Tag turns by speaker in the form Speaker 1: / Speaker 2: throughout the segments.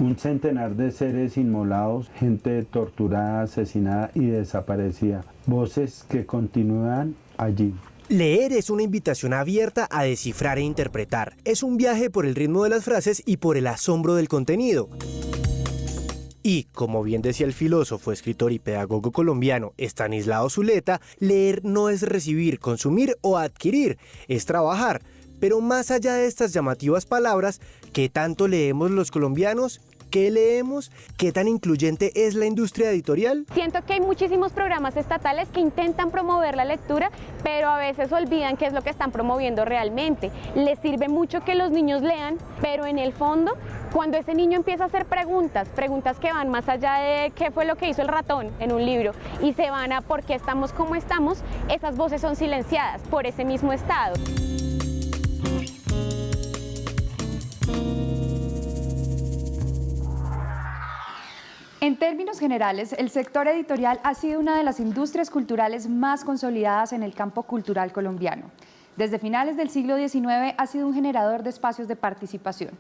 Speaker 1: Un centenar de seres inmolados, gente torturada, asesinada y desaparecida. Voces que continúan allí.
Speaker 2: Leer es una invitación abierta a descifrar e interpretar. Es un viaje por el ritmo de las frases y por el asombro del contenido. Y, como bien decía el filósofo, escritor y pedagogo colombiano Estanislao Zuleta, leer no es recibir, consumir o adquirir, es trabajar. Pero más allá de estas llamativas palabras, ¿qué tanto leemos los colombianos? ¿Qué leemos? ¿Qué tan incluyente es la industria editorial?
Speaker 3: Siento que hay muchísimos programas estatales que intentan promover la lectura, pero a veces olvidan qué es lo que están promoviendo realmente. Les sirve mucho que los niños lean, pero en el fondo, cuando ese niño empieza a hacer preguntas que van más allá de qué fue lo que hizo el ratón en un libro y se van a por qué estamos como estamos, esas voces son silenciadas por ese mismo Estado.
Speaker 4: En términos generales, el sector editorial ha sido una de las industrias culturales más consolidadas en el campo cultural colombiano. Desde finales del siglo XIX ha sido un generador de espacios de participación.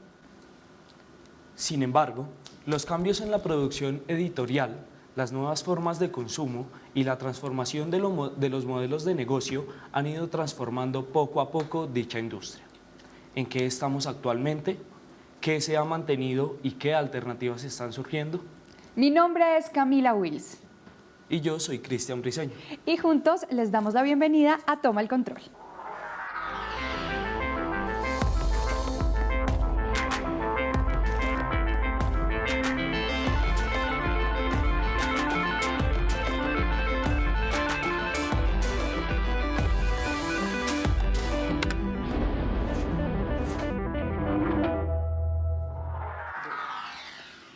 Speaker 5: Sin embargo, los cambios en la producción editorial, las nuevas formas de consumo y la transformación de los modelos de negocio han ido transformando poco a poco dicha industria. ¿En qué estamos actualmente? ¿Qué se ha mantenido y qué alternativas están surgiendo?
Speaker 4: Mi nombre es Camila Wills.
Speaker 5: Y yo soy Cristian Briceño.
Speaker 4: Y juntos les damos la bienvenida a Toma el Control.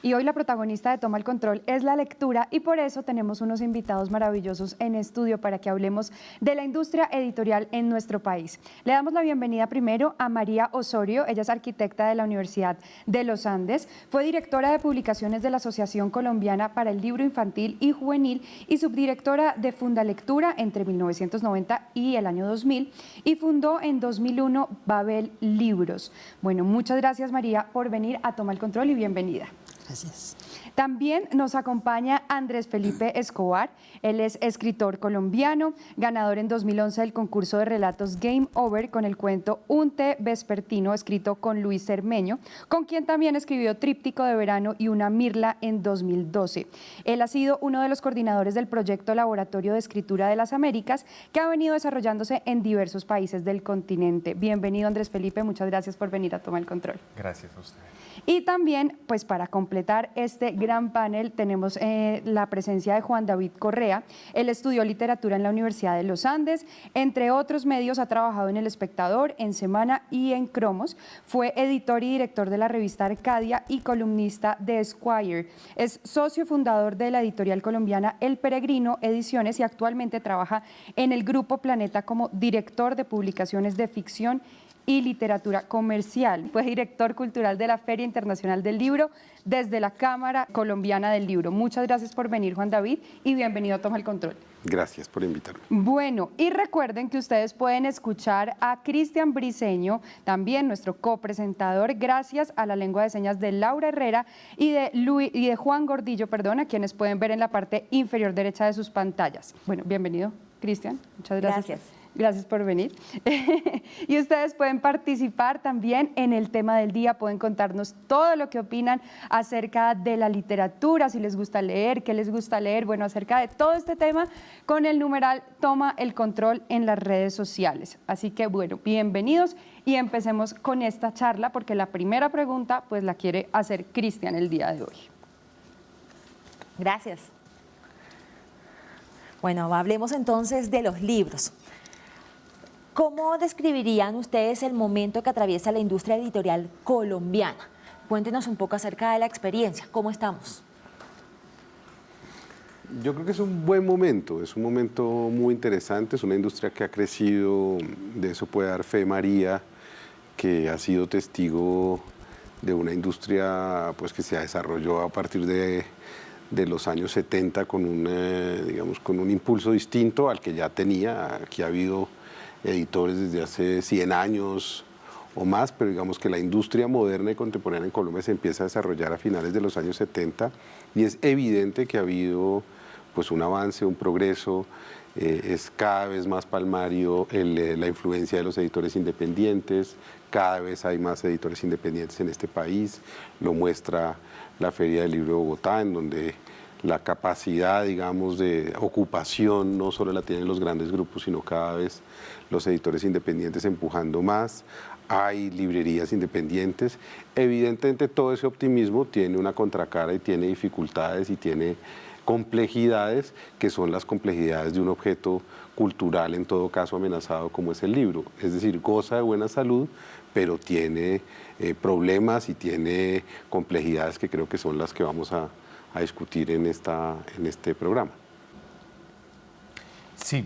Speaker 4: Y hoy la protagonista de Toma el Control es la lectura y por eso tenemos unos invitados maravillosos en estudio para que hablemos de la industria editorial en nuestro país. Le damos la bienvenida primero a María Osorio, ella es arquitecta de la Universidad de los Andes, fue directora de publicaciones de la Asociación Colombiana para el Libro Infantil y Juvenil y subdirectora de Fundalectura entre 1990 y el año 2000 y fundó en 2001 Babel Libros. Bueno, muchas gracias María por venir a Toma el Control y bienvenida.
Speaker 6: Gracias.
Speaker 4: También nos acompaña Andrés Felipe Escobar, él es escritor colombiano, ganador en 2011 del concurso de relatos Game Over con el cuento Un té vespertino escrito con Luis Cermeño, con quien también escribió Tríptico de verano y Una mirla en 2012. Él ha sido uno de los coordinadores del proyecto Laboratorio de Escritura de las Américas, que ha venido desarrollándose en diversos países del continente. Bienvenido Andrés Felipe, muchas gracias por venir a Tomar el Control.
Speaker 7: Gracias a usted.
Speaker 4: Y también, pues para completar este gran panel, tenemos la presencia de Juan David Correa. Él estudió literatura en la Universidad de los Andes, entre otros medios ha trabajado en El Espectador, en Semana y en Cromos. Fue editor y director de la revista Arcadia y columnista de Esquire. Es socio fundador de la editorial colombiana El Peregrino Ediciones y actualmente trabaja en el Grupo Planeta como director de publicaciones de ficción y literatura comercial. Fue director cultural de la Feria Internacional del Libro desde la Cámara Colombiana del Libro. Muchas gracias por venir, Juan David, y bienvenido a Toma el Control.
Speaker 7: Gracias por invitarme.
Speaker 4: Bueno, y recuerden que ustedes pueden escuchar a Cristian Briceño, también nuestro copresentador, gracias a la lengua de señas de Laura Herrera y de Juan Gordillo, a quienes pueden ver en la parte inferior derecha de sus pantallas. Bueno, bienvenido, Cristian. Muchas gracias.
Speaker 6: Gracias.
Speaker 4: Gracias por venir. Y ustedes pueden participar también en el tema del día, pueden contarnos todo lo que opinan acerca de la literatura, si les gusta leer, qué les gusta leer, bueno, acerca de todo este tema con el numeral Toma el Control en las redes sociales. Así que bueno, bienvenidos y empecemos con esta charla porque la primera pregunta pues la quiere hacer Cristian el día de hoy.
Speaker 6: Gracias. Bueno, hablemos entonces de los libros. ¿Cómo describirían ustedes el momento que atraviesa la industria editorial colombiana? Cuéntenos un poco acerca de la experiencia, ¿cómo estamos?
Speaker 7: Yo creo que es un buen momento, es un momento muy interesante, es una industria que ha crecido, de eso puede dar fe María, que ha sido testigo de una industria pues, que se desarrolló a partir de los años 70 con con un impulso distinto al que ya tenía. Aquí ha habido editores desde hace 100 años o más, pero digamos que la industria moderna y contemporánea en Colombia se empieza a desarrollar a finales de los años 70 y es evidente que ha habido pues un avance, un progreso, es cada vez más palmario la influencia de los editores independientes, cada vez hay más editores independientes en este país, lo muestra la Feria del Libro de Bogotá, en donde la capacidad, digamos, de ocupación no solo la tienen los grandes grupos, sino cada vez los editores independientes empujando más. Hay librerías independientes. Evidentemente todo ese optimismo tiene una contracara y tiene dificultades y tiene complejidades, que son las complejidades de un objeto cultural, en todo caso amenazado como es el libro. Es decir, goza de buena salud, pero tiene problemas y tiene complejidades que creo que son las que vamos a discutir en este programa.
Speaker 8: Sí,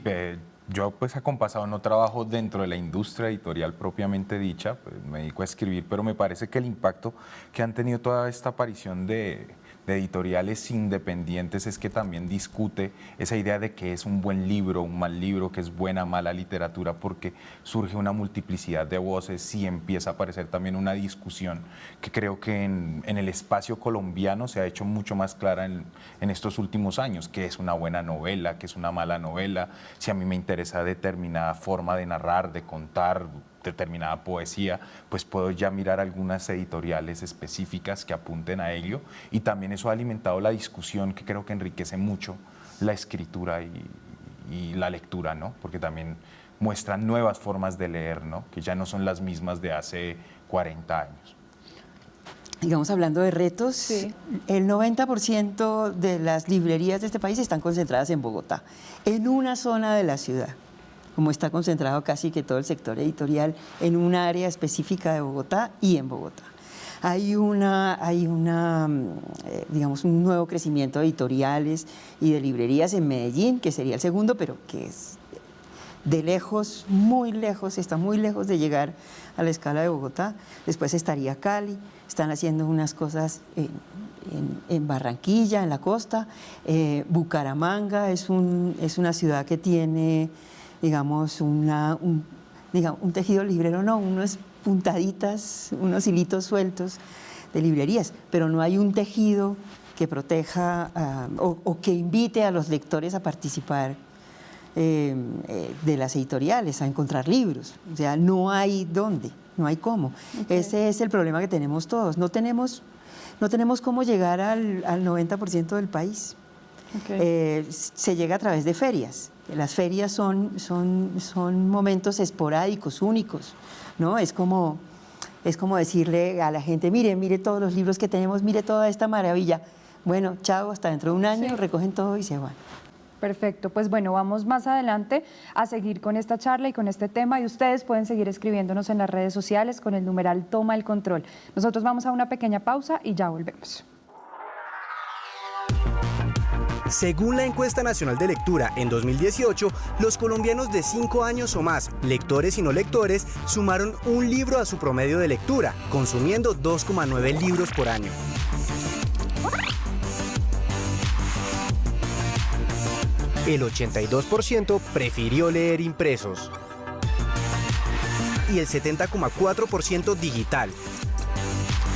Speaker 8: yo pues acompasado no trabajo dentro de la industria editorial propiamente dicha, pues me dedico a escribir, pero me parece que el impacto que han tenido toda esta aparición de editoriales independientes es que también discute esa idea de que es un buen libro, un mal libro, que es buena, mala literatura, porque surge una multiplicidad de voces y empieza a aparecer también una discusión que creo que en el espacio colombiano se ha hecho mucho más clara en estos últimos años, que es una buena novela, que es una mala novela, si a mí me interesa determinada forma de narrar, de contar, determinada poesía, pues puedo ya mirar algunas editoriales específicas que apunten a ello, y también eso ha alimentado la discusión que creo que enriquece mucho la escritura y la lectura, ¿no? Porque también muestran nuevas formas de leer, ¿no? Que ya no son las mismas de hace 40 años.
Speaker 9: Digamos, hablando de retos, sí, el 90% de las librerías de este país están concentradas en Bogotá, en una zona de la ciudad, como está concentrado casi que todo el sector editorial en un área específica de Bogotá y en Bogotá. Hay digamos, un nuevo crecimiento de editoriales y de librerías en Medellín, que sería el segundo, pero que es de lejos, muy lejos, está muy lejos de llegar a la escala de Bogotá. Después estaría Cali, están haciendo unas cosas en Barranquilla, en la costa. Bucaramanga es una ciudad que tiene, digamos, un tejido librero, no, unas puntaditas, unos hilitos sueltos de librerías, pero no hay un tejido que proteja o que invite a los lectores a participar de las editoriales, a encontrar libros. O sea, no hay dónde, no hay cómo. Okay. Ese es el problema que tenemos todos. No tenemos cómo llegar al 90% del país. Okay. Se llega a través de ferias. Las ferias son momentos esporádicos, únicos, ¿no? Es como decirle a la gente, mire todos los libros que tenemos, mire toda esta maravilla. Bueno, chao, hasta dentro de un año, sí, recogen todo y se van.
Speaker 4: Perfecto, pues bueno, vamos más adelante a seguir con esta charla y con este tema, y ustedes pueden seguir escribiéndonos en las redes sociales con el numeral Toma el Control. Nosotros vamos a una pequeña pausa y ya volvemos.
Speaker 2: Según la encuesta nacional de lectura en 2018, los colombianos de 5 años o más, lectores y no lectores, sumaron un libro a su promedio de lectura, consumiendo 2,9 libros por año. El 82% prefirió leer impresos y el 70,4% digital.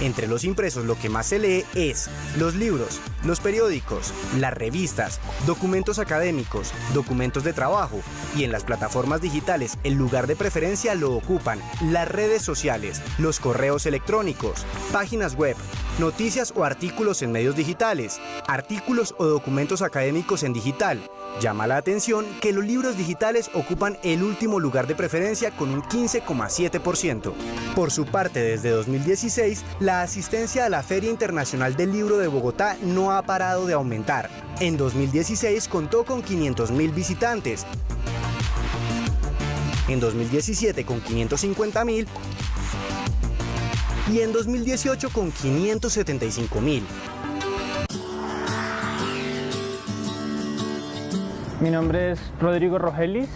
Speaker 2: Entre los impresos lo que más se lee es los libros, los periódicos, las revistas, documentos académicos, documentos de trabajo, y en las plataformas digitales el lugar de preferencia lo ocupan las redes sociales, los correos electrónicos, páginas web, noticias o artículos en medios digitales, artículos o documentos académicos en digital. Llama la atención que los libros digitales ocupan el último lugar de preferencia con un 15,7%. Por su parte, desde 2016, la asistencia a la Feria Internacional del Libro de Bogotá no ha parado de aumentar. En 2016 contó con 500.000 visitantes. En 2017 con 550.000 y en 2018 con 575.000.
Speaker 10: Mi nombre es Rodrigo Rogelis,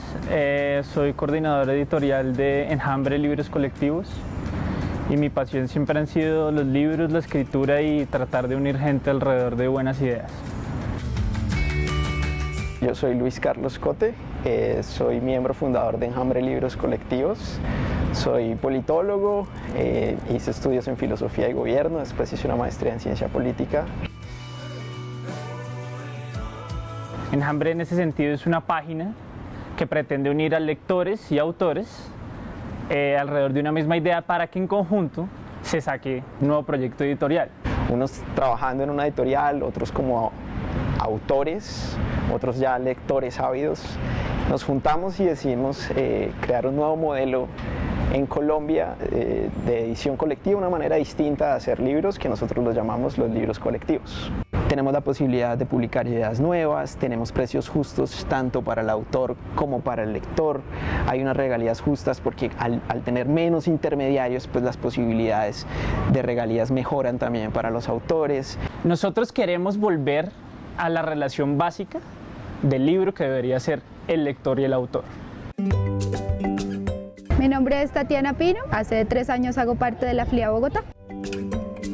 Speaker 10: soy coordinador editorial de Enjambre Libros Colectivos, y mi pasión siempre han sido los libros, la escritura y tratar de unir gente alrededor de buenas ideas.
Speaker 11: Yo soy Luis Carlos Cote, soy miembro fundador de Enjambre Libros Colectivos. Soy politólogo, hice estudios en filosofía y gobierno, después hice una maestría en ciencia política.
Speaker 10: Enjambre en ese sentido es una página que pretende unir a lectores y autores alrededor de una misma idea para que en conjunto se saque un nuevo proyecto editorial.
Speaker 11: Unos trabajando en una editorial, otros como autores, otros ya lectores ávidos. Nos juntamos y decidimos crear un nuevo modelo en Colombia de edición colectiva, una manera distinta de hacer libros que nosotros los llamamos los libros colectivos. Tenemos la posibilidad de publicar ideas nuevas, tenemos precios justos tanto para el autor como para el lector, hay unas regalías justas porque al tener menos intermediarios, pues las posibilidades de regalías mejoran también para los autores.
Speaker 10: Nosotros queremos volver a la relación básica del libro que debería ser el lector y el autor.
Speaker 12: Mi nombre es Tatiana Pino, hace 3 años hago parte de la FLIA Bogotá.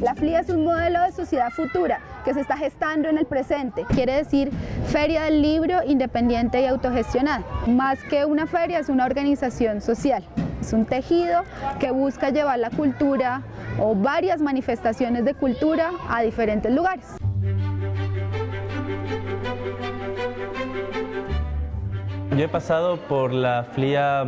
Speaker 12: La FLIA es un modelo de sociedad futura que se está gestando en el presente. Quiere decir Feria del Libro independiente y autogestionada. Más que una feria, es una organización social. Es un tejido que busca llevar la cultura o varias manifestaciones de cultura a diferentes lugares.
Speaker 13: Yo he pasado por la FLIA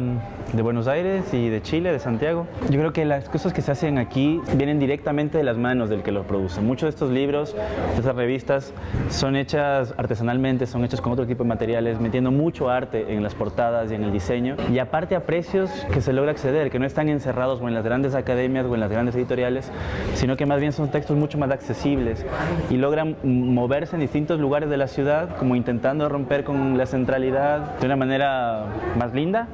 Speaker 13: de Buenos Aires y de Chile, de Santiago. Yo creo que las cosas que se hacen aquí vienen directamente de las manos del que los produce. Muchos de estos libros, de estas revistas, son hechas artesanalmente, son hechas con otro tipo de materiales, metiendo mucho arte en las portadas y en el diseño. Y aparte a precios que se logra acceder, que no están encerrados o en las grandes academias o en las grandes editoriales, sino que más bien son textos mucho más accesibles y logran moverse en distintos lugares de la ciudad, como intentando romper con la centralidad de una manera más linda,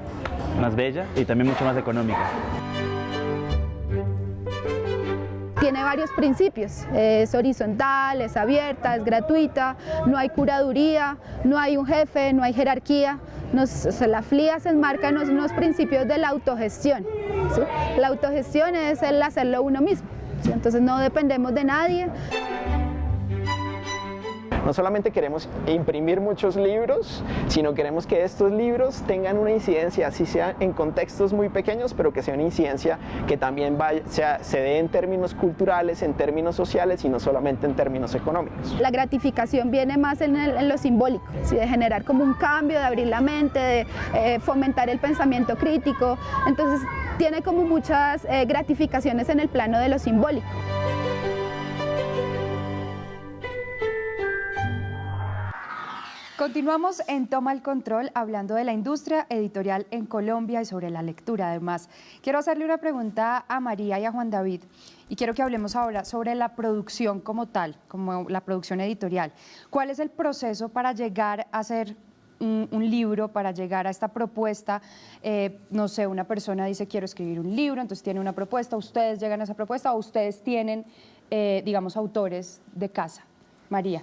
Speaker 13: más bella y también mucho más económica.
Speaker 12: Tiene varios principios, es horizontal, es abierta, es gratuita, no hay curaduría, no hay un jefe, no hay jerarquía. La FLIA se enmarca en unos principios de la autogestión, ¿sí? La autogestión es el hacerlo uno mismo, ¿sí? Entonces no dependemos de nadie.
Speaker 11: No solamente queremos imprimir muchos libros, sino queremos que estos libros tengan una incidencia, así sea en contextos muy pequeños, pero que sea una incidencia que también se dé en términos culturales, en términos sociales y no solamente en términos económicos.
Speaker 12: La gratificación viene más en lo simbólico, ¿sí? De generar como un cambio, de abrir la mente, de fomentar el pensamiento crítico. Entonces tiene como muchas gratificaciones en el plano de lo simbólico.
Speaker 4: Continuamos en Toma el Control hablando de la industria editorial en Colombia y sobre la lectura. Además, quiero hacerle una pregunta a María y a Juan David y quiero que hablemos ahora sobre la producción como tal, como la producción editorial. ¿Cuál es el proceso para llegar a hacer un libro, para llegar a esta propuesta? No sé, una persona dice quiero escribir un libro, entonces tiene una propuesta, ustedes llegan a esa propuesta o ustedes tienen, digamos, autores de casa. María.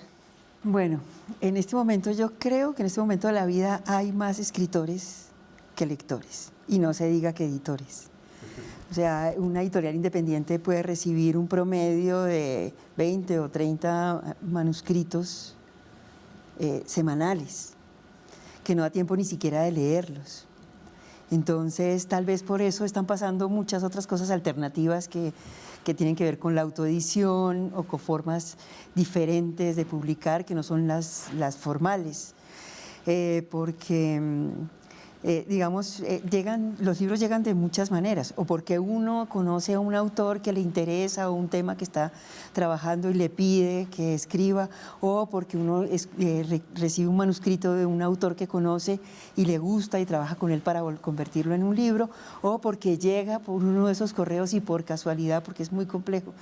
Speaker 9: Bueno, en este momento yo creo que en este momento de la vida hay más escritores que lectores y no se diga que editores. O sea, una editorial independiente puede recibir un promedio de 20 o 30 manuscritos semanales, que no da tiempo ni siquiera de leerlos. Entonces, tal vez por eso están pasando muchas otras cosas alternativas que tienen que ver con la autoedición o con formas diferentes de publicar que no son las formales. Porque, digamos, los libros llegan de muchas maneras, o porque uno conoce a un autor que le interesa o un tema que está trabajando y le pide que escriba, o porque uno recibe un manuscrito de un autor que conoce y le gusta y trabaja con él para convertirlo en un libro, o porque llega por uno de esos correos y por casualidad, porque es muy complejo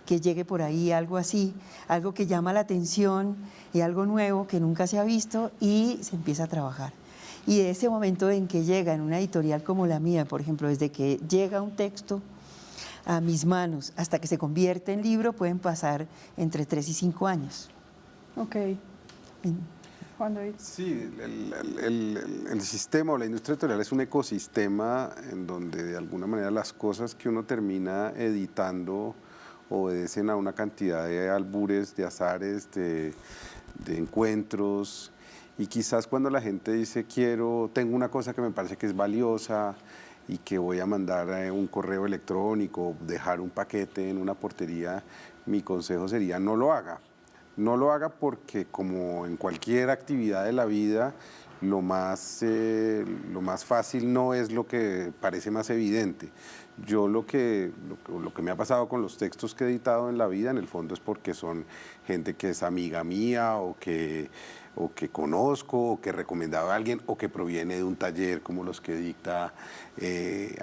Speaker 9: que llegue por ahí algo así, algo que llama la atención y algo nuevo que nunca se ha visto y se empieza a trabajar. Y de ese momento en que llega en una editorial como la mía, por ejemplo, desde que llega un texto a mis manos hasta que se convierte en libro, pueden pasar entre 3 y 5 años.
Speaker 4: Ok. Juan David.
Speaker 7: Sí, el sistema o la industria editorial es un ecosistema en donde de alguna manera las cosas que uno termina editando obedecen a una cantidad de albures, de azares, de encuentros. Y quizás cuando la gente dice tengo una cosa que me parece que es valiosa y que voy a mandar un correo electrónico, dejar un paquete en una portería, mi consejo sería no lo haga. No lo haga porque, como en cualquier actividad de la vida, lo más fácil no es lo que parece más evidente. Yo lo que me ha pasado con los textos que he editado en la vida, en el fondo, es porque son gente que es amiga mía o que conozco, o que he recomendado a alguien, o que proviene de un taller como los que dicta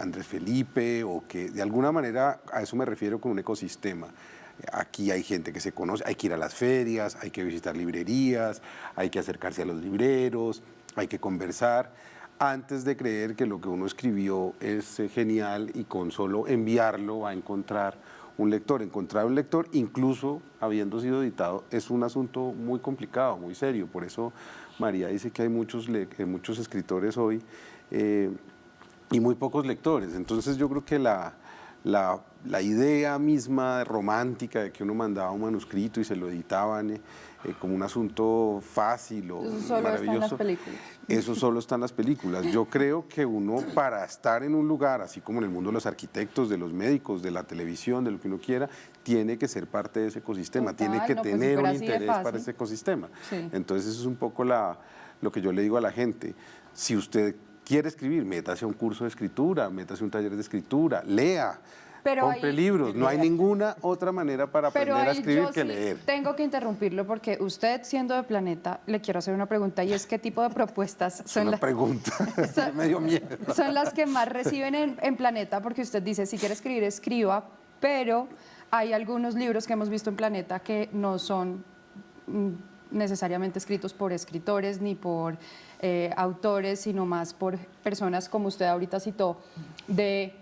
Speaker 7: Andrés Felipe, o que de alguna manera, a eso me refiero con un ecosistema. Aquí hay gente que se conoce, hay que ir a las ferias, hay que visitar librerías, hay que acercarse a los libreros, hay que conversar, antes de creer que lo que uno escribió es genial y con solo enviarlo va a encontrar un lector. Encontrar un lector, incluso habiendo sido editado, es un asunto muy complicado, muy serio. Por eso María dice que hay muchos escritores hoy y muy pocos lectores. Entonces yo creo que la idea misma romántica de que uno mandaba un manuscrito y se lo editaban como un asunto fácil o
Speaker 4: eso solo
Speaker 7: maravilloso.
Speaker 4: Está en las películas.
Speaker 7: Eso solo está en las películas. Yo creo que uno, para estar en un lugar, así como en el mundo de los arquitectos, de los médicos, de la televisión, de lo que uno quiera, tiene que ser parte de ese ecosistema,
Speaker 4: Total,
Speaker 7: tiene que
Speaker 4: no, pues,
Speaker 7: tener
Speaker 4: si
Speaker 7: un
Speaker 4: fuera así de
Speaker 7: interés
Speaker 4: fácil.
Speaker 7: para ese ecosistema.
Speaker 4: Sí.
Speaker 7: Entonces eso es un poco lo que yo le digo a la gente. Si usted quiere escribir, métase a un curso de escritura, métase a un taller de escritura, lea.
Speaker 4: Pero
Speaker 7: compre
Speaker 4: ahí-
Speaker 7: libros, no hay ninguna otra manera para
Speaker 4: Pero
Speaker 7: aprender a
Speaker 4: ahí
Speaker 7: escribir
Speaker 4: yo
Speaker 7: que
Speaker 4: sí
Speaker 7: leer.
Speaker 4: tengo que interrumpirlo porque usted, siendo de Planeta, le quiero hacer una pregunta, y es ¿qué tipo de propuestas
Speaker 7: Es
Speaker 4: son,
Speaker 7: una pregunta, me dio miedo.
Speaker 4: son las que más reciben en Planeta? Porque usted dice, si quiere escribir, escriba, pero hay algunos libros que hemos visto en Planeta que no son necesariamente escritos por escritores ni por autores, sino más por personas, como usted ahorita citó, de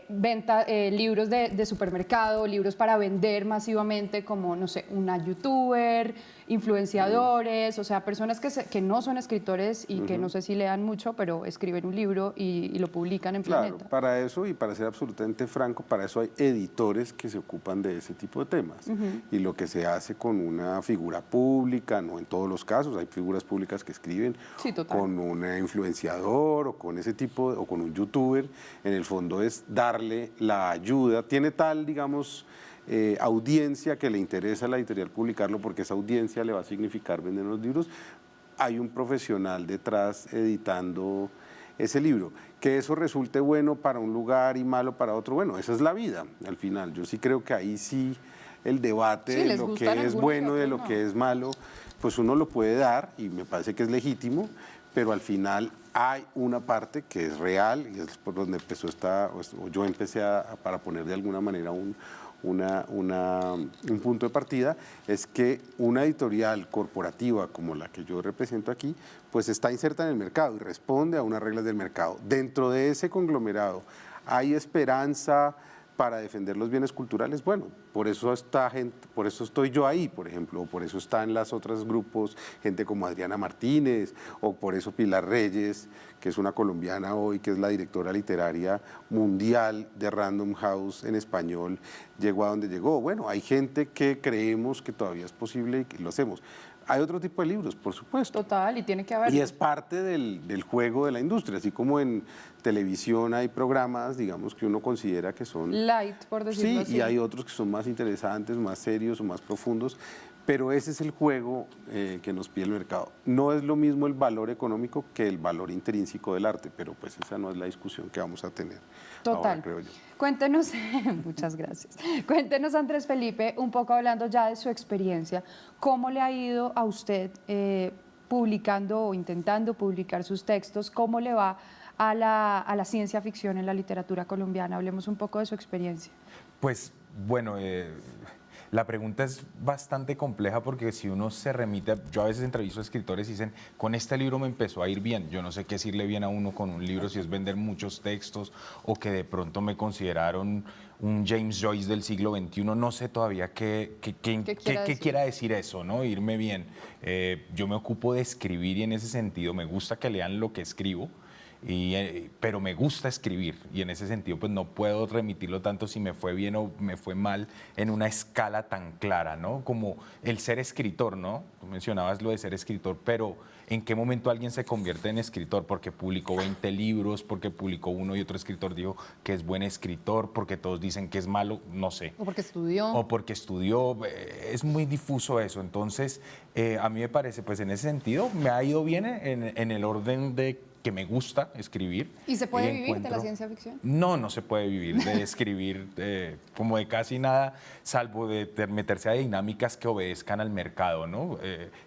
Speaker 4: venta, libros de supermercado, libros para vender masivamente, como, no sé, una youtuber, influenciadores, o sea, personas que no son escritores y que no sé si lean mucho, pero escriben un libro y lo publican en
Speaker 7: Claro,
Speaker 4: Planeta.
Speaker 7: para eso, y para ser absolutamente franco, para eso hay editores que se ocupan de ese tipo de temas. Y lo que se hace con una figura pública, no en todos los casos, hay figuras públicas que escriben
Speaker 4: Sí, total.
Speaker 7: con un influenciador o con ese tipo, o con un youtuber, en el fondo es darle la ayuda, tiene tal, digamos, audiencia que le interesa a la editorial publicarlo porque esa audiencia le va a significar vender los libros. Hay un profesional detrás editando ese libro. Que eso resulte bueno para un lugar y malo para otro, bueno, esa es la vida al final. Yo sí creo que ahí sí el debate
Speaker 4: Sí,
Speaker 7: de
Speaker 4: les
Speaker 7: lo
Speaker 4: gustan
Speaker 7: que es
Speaker 4: algunos
Speaker 7: bueno y
Speaker 4: y
Speaker 7: de lo
Speaker 4: otros
Speaker 7: que
Speaker 4: no.
Speaker 7: es malo, pues uno lo puede dar y me parece que es legítimo, pero al final hay una parte que es real y es por donde empezó o yo empecé para poner de alguna manera un punto de partida, es que una editorial corporativa como la que yo represento aquí, pues está inserta en el mercado y responde a unas reglas del mercado. Dentro de ese conglomerado hay esperanza para defender los bienes culturales. Bueno, por eso estoy yo ahí, por ejemplo, o por eso están los otros grupos, gente como Adriana Martínez, o por eso Pilar Reyes, que es una colombiana hoy, que es la directora literaria mundial de Random House en español, llegó a donde llegó. Bueno, hay gente que creemos que todavía es posible y que lo hacemos. Hay otro tipo de libros, por supuesto.
Speaker 4: Total, y tiene que haber.
Speaker 7: Y es parte del juego de la industria, así como en televisión hay programas, digamos, que uno considera que son...
Speaker 4: Light, por decirlo
Speaker 7: Sí,
Speaker 4: así.
Speaker 7: y hay otros que son más interesantes, más serios o más profundos, pero ese es el juego que nos pide el mercado. No es lo mismo el valor económico que el valor intrínseco del arte, pero pues esa no es la discusión que vamos a tener
Speaker 4: Total.
Speaker 7: ahora, creo yo.
Speaker 4: Cuéntenos, muchas gracias. Cuéntenos, Andrés Felipe, un poco hablando ya de su experiencia, ¿cómo le ha ido a usted publicando o intentando publicar sus textos? ¿Cómo le va a la ciencia ficción en la literatura colombiana? Hablemos un poco de su experiencia.
Speaker 8: Pues bueno, la pregunta es bastante compleja porque si uno se remite, yo a veces entrevisto a escritores y dicen, con este libro me empezó a ir bien. Yo no sé qué es irle bien a uno con un libro, si es vender muchos textos o que de pronto me consideraron un James Joyce del siglo XXI. No sé todavía qué quiera decir eso, ¿no? Irme bien. Yo me ocupo de escribir y en ese sentido me gusta que lean lo que escribo. pero me gusta escribir y en ese sentido pues no puedo remitirlo tanto si me fue bien o me fue mal en una escala tan clara, ¿no? Como el ser escritor, ¿no? Tú mencionabas lo de ser escritor, pero ¿en qué momento alguien se convierte en escritor? Porque publicó 20 libros, porque publicó uno y otro escritor dijo que es buen escritor, porque todos dicen que es malo, no sé.
Speaker 14: O porque estudió.
Speaker 8: O porque estudió, es muy difuso eso. Entonces, a mí me parece, pues en ese sentido, me ha ido bien en el orden de que me gusta escribir.
Speaker 14: ¿Y se puede vivir de la ciencia ficción?
Speaker 8: No, no se puede vivir de escribir como de casi nada, salvo de meterse a dinámicas que obedezcan al mercado, ¿no?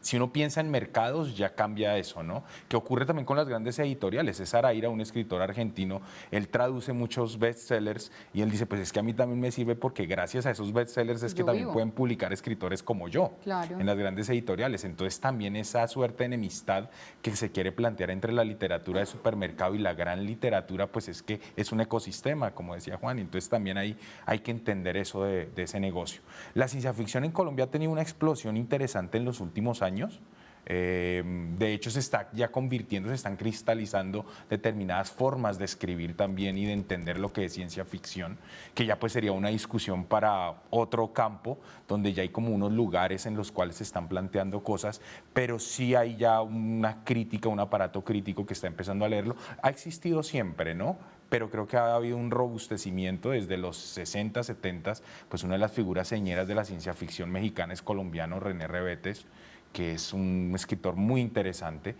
Speaker 8: Si uno piensa en mercados, ya cambia eso, ¿no? Que ocurre también con las grandes editoriales. César Aira, un escritor argentino, él traduce muchos bestsellers y él dice, pues es que a mí también me sirve porque gracias a esos bestsellers es que también pueden publicar escritores como yo en las grandes editoriales. Entonces también esa suerte de enemistad que se quiere plantear entre la literatura de supermercado y la gran literatura, pues es que es un ecosistema, como decía Juan, entonces también hay que entender eso de ese negocio. La ciencia ficción en Colombia ha tenido una explosión interesante en los últimos años. De hecho, se está ya convirtiendo, se están cristalizando determinadas formas de escribir también y de entender lo que es ciencia ficción, que ya pues sería una discusión para otro campo, donde ya hay como unos lugares en los cuales se están planteando cosas, pero sí hay ya una crítica, un aparato crítico que está empezando a leerlo. Ha existido siempre, ¿no? Pero creo que ha habido un robustecimiento desde los 60, 70, pues una de las figuras señeras de la ciencia ficción mexicana es colombiano, René Rebetes, que es un escritor muy interesante,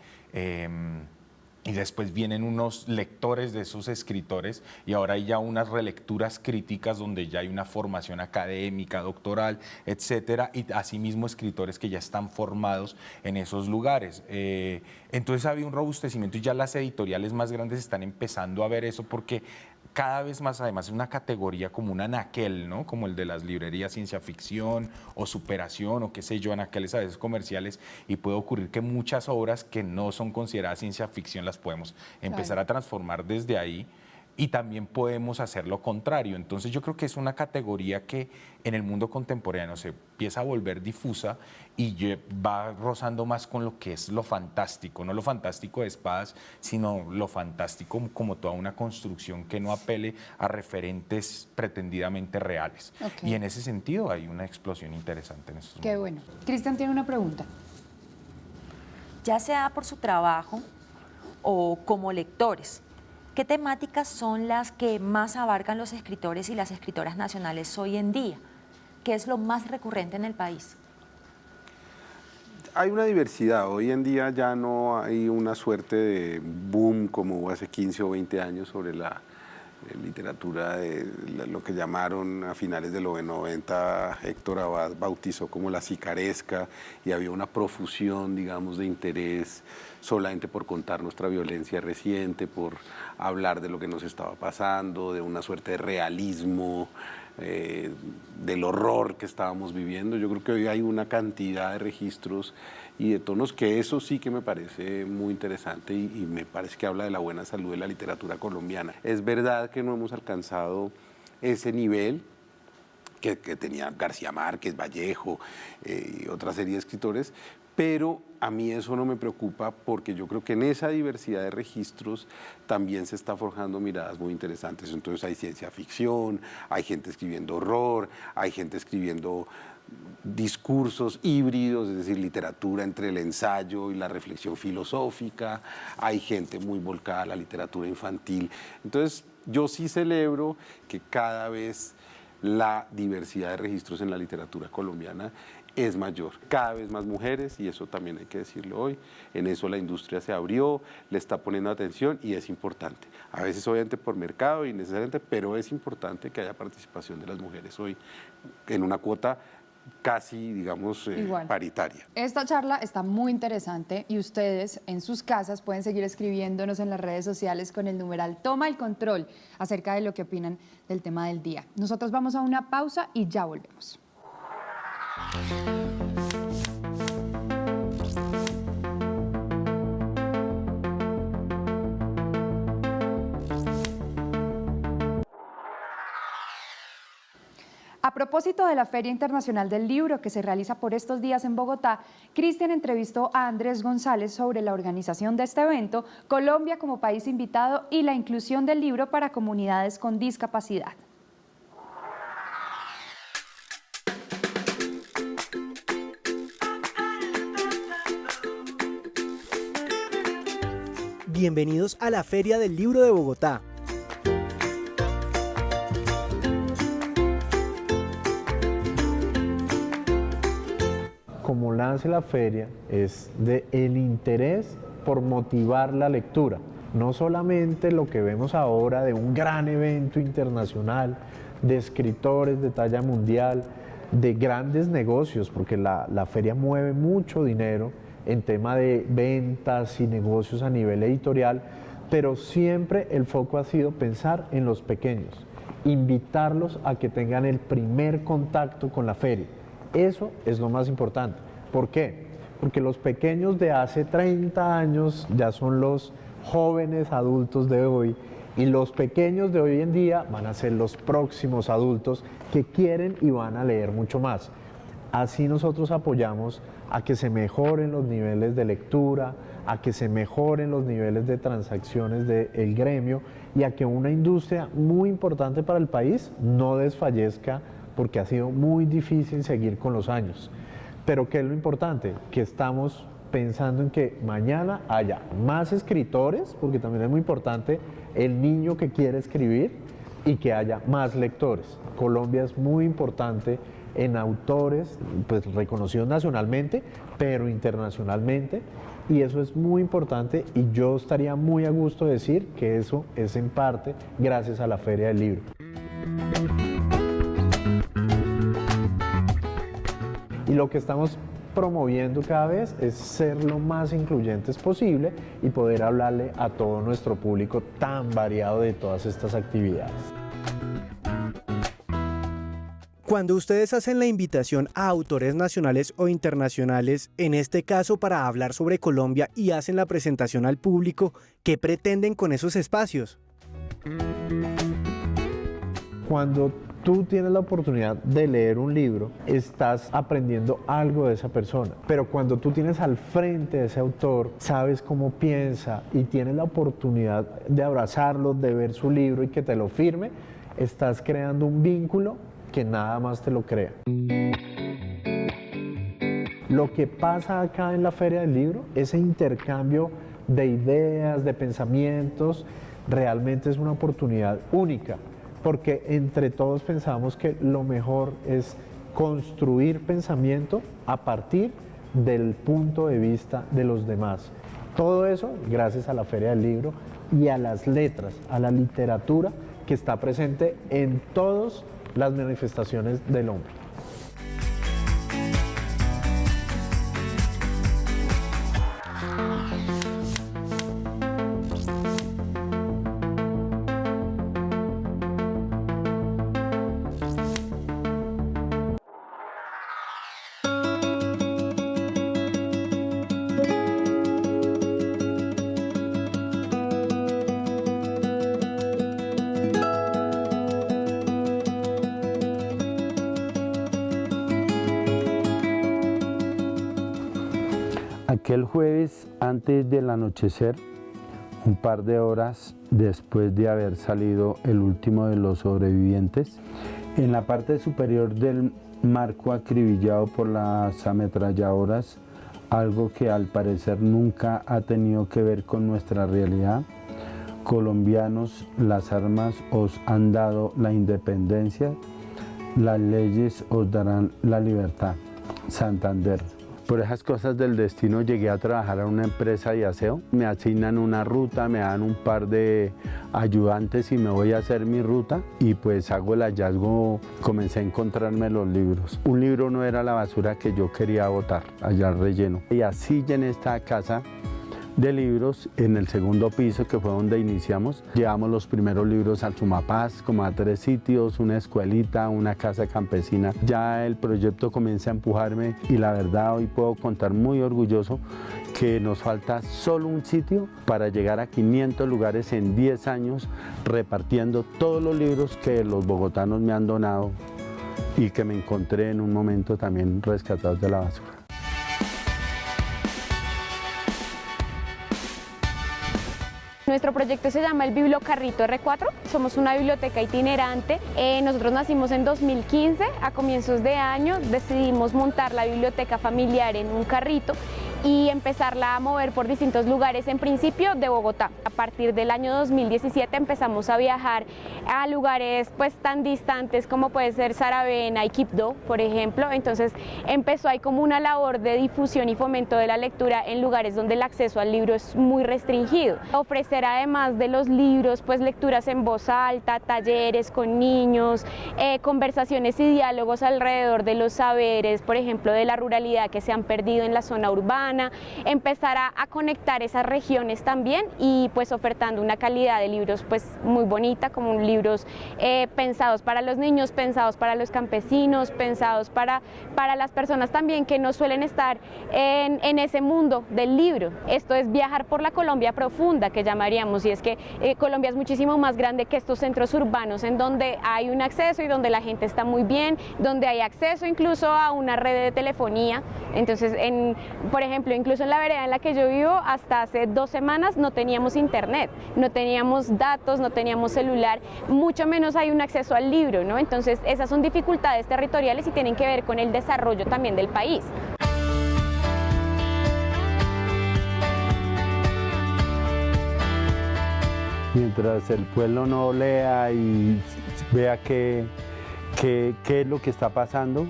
Speaker 8: y después vienen unos lectores de esos escritores y ahora hay ya unas relecturas críticas donde ya hay una formación académica, doctoral, etcétera, y asimismo escritores que ya están formados en esos lugares. Entonces ha habido un robustecimiento y ya las editoriales más grandes están empezando a ver eso porque cada vez más, además, es una categoría como un anaquel, ¿no? Como el de las librerías ciencia ficción o superación o qué sé yo, anaqueles a veces comerciales, y puede ocurrir que muchas obras que no son consideradas ciencia ficción las podemos empezar a transformar desde ahí. Y también podemos hacer lo contrario. Entonces yo creo que es una categoría que en el mundo contemporáneo se empieza a volver difusa y va rozando más con lo que es lo fantástico, no lo fantástico de espadas, sino lo fantástico como toda una construcción que no apele a referentes pretendidamente reales. Y en ese sentido hay una explosión interesante en estos momentos.
Speaker 4: Qué bueno. Cristian tiene una pregunta.
Speaker 6: Ya sea por su trabajo o como lectores, ¿qué temáticas son las que más abarcan los escritores y las escritoras nacionales hoy en día? ¿Qué es lo más recurrente en el país?
Speaker 7: Hay una diversidad. Hoy en día ya no hay una suerte de boom como hubo hace 15 o 20 años sobre la literatura de lo que llamaron a finales de los 90, Héctor Abad bautizó como la sicaresca, y había una profusión, digamos, de interés solamente por contar nuestra violencia reciente, por hablar de lo que nos estaba pasando, de una suerte de realismo, del horror que estábamos viviendo. Yo creo que hoy hay una cantidad de registros y de tonos que eso sí que me parece muy interesante y me parece que habla de la buena salud de la literatura colombiana. Es verdad que no hemos alcanzado ese nivel que tenía García Márquez, Vallejo y otra serie de escritores, pero a mí eso no me preocupa porque yo creo que en esa diversidad de registros también se están forjando miradas muy interesantes. Entonces hay ciencia ficción, hay gente escribiendo horror, hay gente escribiendo discursos híbridos, es decir, literatura entre el ensayo y la reflexión filosófica, hay gente muy volcada a la literatura infantil. Entonces yo sí celebro que cada vez la diversidad de registros en la literatura colombiana es mayor, cada vez más mujeres, y eso también hay que decirlo hoy. En eso la industria se abrió, le está poniendo atención y es importante. A veces obviamente por mercado y necesariamente, pero es importante que haya participación de las mujeres hoy en una cuota casi, digamos, paritaria.
Speaker 4: Esta charla está muy interesante y ustedes en sus casas pueden seguir escribiéndonos en las redes sociales con el numeral Toma el Control acerca de lo que opinan del tema del día. Nosotros vamos a una pausa y ya volvemos. propósito de la Feria Internacional del Libro que se realiza por estos días en Bogotá, Cristian entrevistó a Andrés González sobre la organización de este evento, Colombia como país invitado y la inclusión del libro para comunidades con discapacidad.
Speaker 2: Bienvenidos a la Feria del Libro de Bogotá.
Speaker 15: Como nace la feria es de el interés por motivar la lectura, no solamente lo que vemos ahora de un gran evento internacional, de escritores de talla mundial, de grandes negocios, porque la feria mueve mucho dinero en tema de ventas y negocios a nivel editorial, pero siempre el foco ha sido pensar en los pequeños, invitarlos a que tengan el primer contacto con la feria. Eso es lo más importante. ¿Por qué? Porque los pequeños de hace 30 años ya son los jóvenes adultos de hoy y los pequeños de hoy en día van a ser los próximos adultos que quieren y van a leer mucho más. Así nosotros apoyamos a que se mejoren los niveles de lectura, a que se mejoren los niveles de transacciones del gremio y a que una industria muy importante para el país no desfallezca porque ha sido muy difícil seguir con los años. Pero ¿qué es lo importante? Que estamos pensando en que mañana haya más escritores, porque también es muy importante el niño que quiere escribir, y que haya más lectores. Colombia es muy importante en autores pues, reconocidos nacionalmente, pero internacionalmente, y eso es muy importante y yo estaría muy a gusto de decir que eso es en parte gracias a la Feria del Libro. Y lo que estamos promoviendo cada vez es ser lo más incluyentes posible y poder hablarle a todo nuestro público tan variado de todas estas actividades.
Speaker 2: Cuando ustedes hacen la invitación a autores nacionales o internacionales, en este caso para hablar sobre Colombia y hacen la presentación al público, ¿qué pretenden con esos espacios?
Speaker 15: Cuando tú tienes la oportunidad de leer un libro, estás aprendiendo algo de esa persona. Pero cuando tú tienes al frente de ese autor, sabes cómo piensa y tienes la oportunidad de abrazarlo, de ver su libro y que te lo firme, estás creando un vínculo que nada más te lo crea. Lo que pasa acá en la Feria del Libro, ese intercambio de ideas, de pensamientos, realmente es una oportunidad única, porque entre todos pensamos que lo mejor es construir pensamiento a partir del punto de vista de los demás. Todo eso gracias a la Feria del Libro y a las letras, a la literatura que está presente en todas las manifestaciones del hombre.
Speaker 1: Aquel jueves, antes del anochecer, un par de horas después de haber salido el último de los sobrevivientes, en la parte superior del marco acribillado por las ametralladoras, algo que al parecer nunca ha tenido que ver con nuestra realidad, colombianos, las armas os han dado la independencia, las leyes os darán la libertad. Santander. Por esas cosas del destino llegué a trabajar a una empresa de aseo. Me asignan una ruta, me dan un par de ayudantes y me voy a hacer mi ruta y pues hago el hallazgo, comencé a encontrarme los libros. Un libro no era la basura que yo quería botar allá al relleno. Y así llené esta casa de libros en el segundo piso, que fue donde iniciamos. Llevamos los primeros libros al Sumapaz, como a 3 sitios, una escuelita, una casa campesina. Ya el proyecto comienza a empujarme y la verdad hoy puedo contar muy orgulloso que nos falta solo un sitio para llegar a 500 lugares en 10 años repartiendo todos los libros que los bogotanos me han donado y que me encontré en un momento también rescatados de la basura.
Speaker 3: Nuestro proyecto se llama el Bibliocarrito R4, somos una biblioteca itinerante. Nosotros nacimos en 2015, a comienzos de año decidimos montar la biblioteca familiar en un carrito y empezarla a mover por distintos lugares, en principio de Bogotá. A partir del año 2017 empezamos a viajar a lugares pues tan distantes como puede ser Saravena y Quibdó, por ejemplo. Entonces empezó ahí como una labor de difusión y fomento de la lectura en lugares donde el acceso al libro es muy restringido. Ofrecer además de los libros pues lecturas en voz alta, talleres con niños, conversaciones y diálogos alrededor de los saberes, por ejemplo de la ruralidad que se han perdido en la zona urbana, empezar a conectar esas regiones también y pues ofertando una calidad de libros pues muy bonita, como libros pensados para los niños, pensados para los campesinos, pensados para las personas también que no suelen estar en ese mundo del libro. Esto es viajar por la Colombia profunda, que llamaríamos, y es que Colombia es muchísimo más grande que estos centros urbanos en donde hay un acceso y donde la gente está muy bien, donde hay acceso incluso a una red de telefonía. Entonces, por ejemplo, incluso en la vereda en la que yo vivo, hasta hace 2 semanas no teníamos internet, no teníamos datos, no teníamos celular, mucho menos hay un acceso al libro, ¿no? Entonces, esas son dificultades territoriales y tienen que ver con el desarrollo también del país.
Speaker 1: Mientras el pueblo no lea y vea qué es lo que está pasando,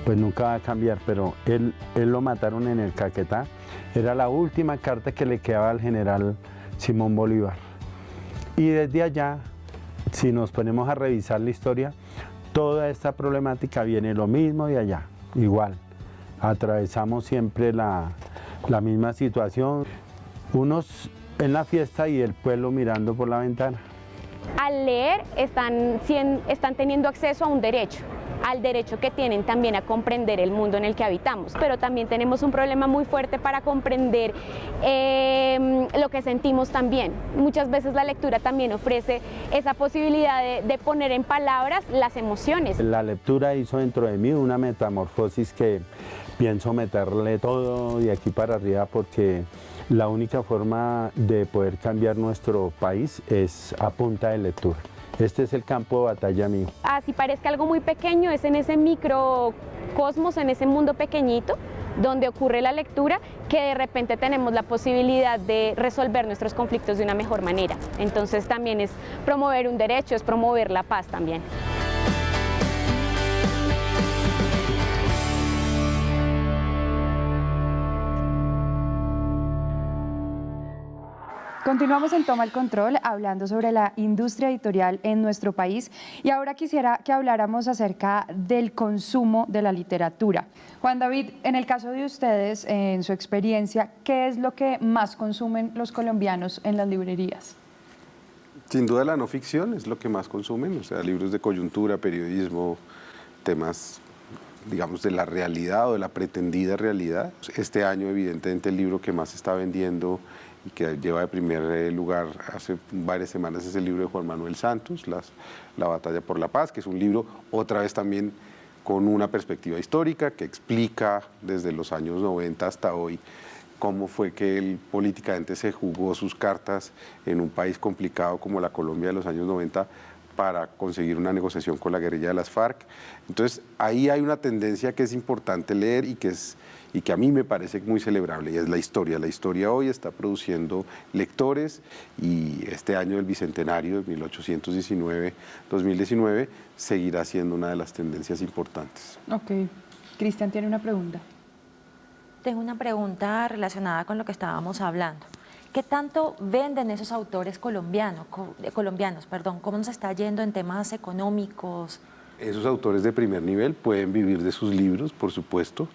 Speaker 1: pues nunca va a cambiar. Pero él lo mataron en el Caquetá, era la última carta que le quedaba al general Simón Bolívar. Y desde allá, si nos ponemos a revisar la historia, toda esta problemática viene lo mismo de allá, igual. Atravesamos siempre la misma situación, unos en la fiesta y el pueblo mirando por la ventana.
Speaker 3: Al leer están teniendo acceso a un derecho, al derecho que tienen también a comprender el mundo en el que habitamos, pero también tenemos un problema muy fuerte para comprender lo que sentimos también. Muchas veces la lectura también ofrece esa posibilidad de poner en palabras las emociones.
Speaker 1: La lectura hizo dentro de mí una metamorfosis que pienso meterle todo de aquí para arriba, porque la única forma de poder cambiar nuestro país es a punta de lectura. Este es el campo de batalla mío.
Speaker 3: Así parezca algo muy pequeño, es en ese microcosmos, en ese mundo pequeñito, donde ocurre la lectura, que de repente tenemos la posibilidad de resolver nuestros conflictos de una mejor manera. Entonces también es promover un derecho, es promover la paz también.
Speaker 4: Continuamos en Toma el Control hablando sobre la industria editorial en nuestro país y ahora quisiera que habláramos acerca del consumo de la literatura. Juan David, en el caso de ustedes, en su experiencia, ¿qué es lo que más consumen los colombianos en las librerías?
Speaker 7: Sin duda la no ficción es lo que más consumen, o sea, libros de coyuntura, periodismo, temas, digamos, de la realidad o de la pretendida realidad. Este año, evidentemente, el libro que más se está vendiendo y que lleva de primer lugar hace varias semanas es el libro de Juan Manuel Santos, La batalla por la paz, que es un libro otra vez también con una perspectiva histórica que explica desde los años 90 hasta hoy cómo fue que él políticamente se jugó sus cartas en un país complicado como la Colombia de los años 90 para conseguir una negociación con la guerrilla de las FARC. Entonces ahí hay una tendencia que es importante leer y que a mí me parece muy celebrable, y es la historia. La historia hoy está produciendo lectores y este año del Bicentenario de 1819-2019 seguirá siendo una de las tendencias importantes.
Speaker 4: Ok. Cristian tiene una pregunta.
Speaker 6: Tengo una pregunta relacionada con lo que estábamos hablando. ¿Qué tanto venden esos autores colombianos? ¿Cómo nos está yendo en temas económicos?
Speaker 7: Esos autores de primer nivel pueden vivir de sus libros, por supuesto.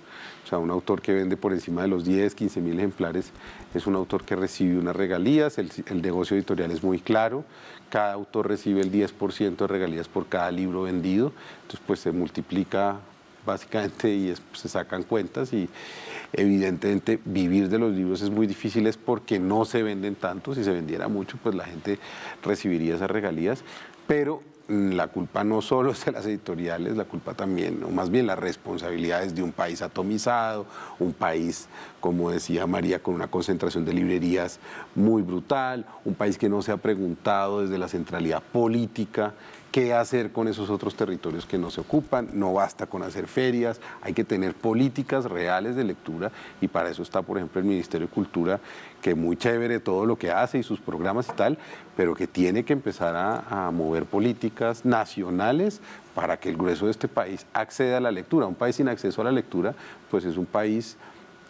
Speaker 7: O sea, un autor que vende por encima de los 10, 15 mil ejemplares es un autor que recibe unas regalías. El negocio editorial es muy claro. Cada autor recibe el 10% de regalías por cada libro vendido. Entonces, pues se multiplica básicamente y se sacan cuentas, y evidentemente vivir de los libros es muy difícil, es porque no se venden tanto. Si se vendiera mucho, pues la gente recibiría esas regalías, pero la culpa no solo es de las editoriales, la culpa también, o más bien la responsabilidad es de un país atomizado, un país, como decía María, con una concentración de librerías muy brutal, un país que no se ha preguntado desde la centralidad política qué hacer con esos otros territorios que no se ocupan. No basta con hacer ferias, hay que tener políticas reales de lectura, y para eso está, por ejemplo, el Ministerio de Cultura, que muy chévere todo lo que hace y sus programas y tal, pero que tiene que empezar a mover políticas nacionales para que el grueso de este país acceda a la lectura. Un país sin acceso a la lectura, pues es un país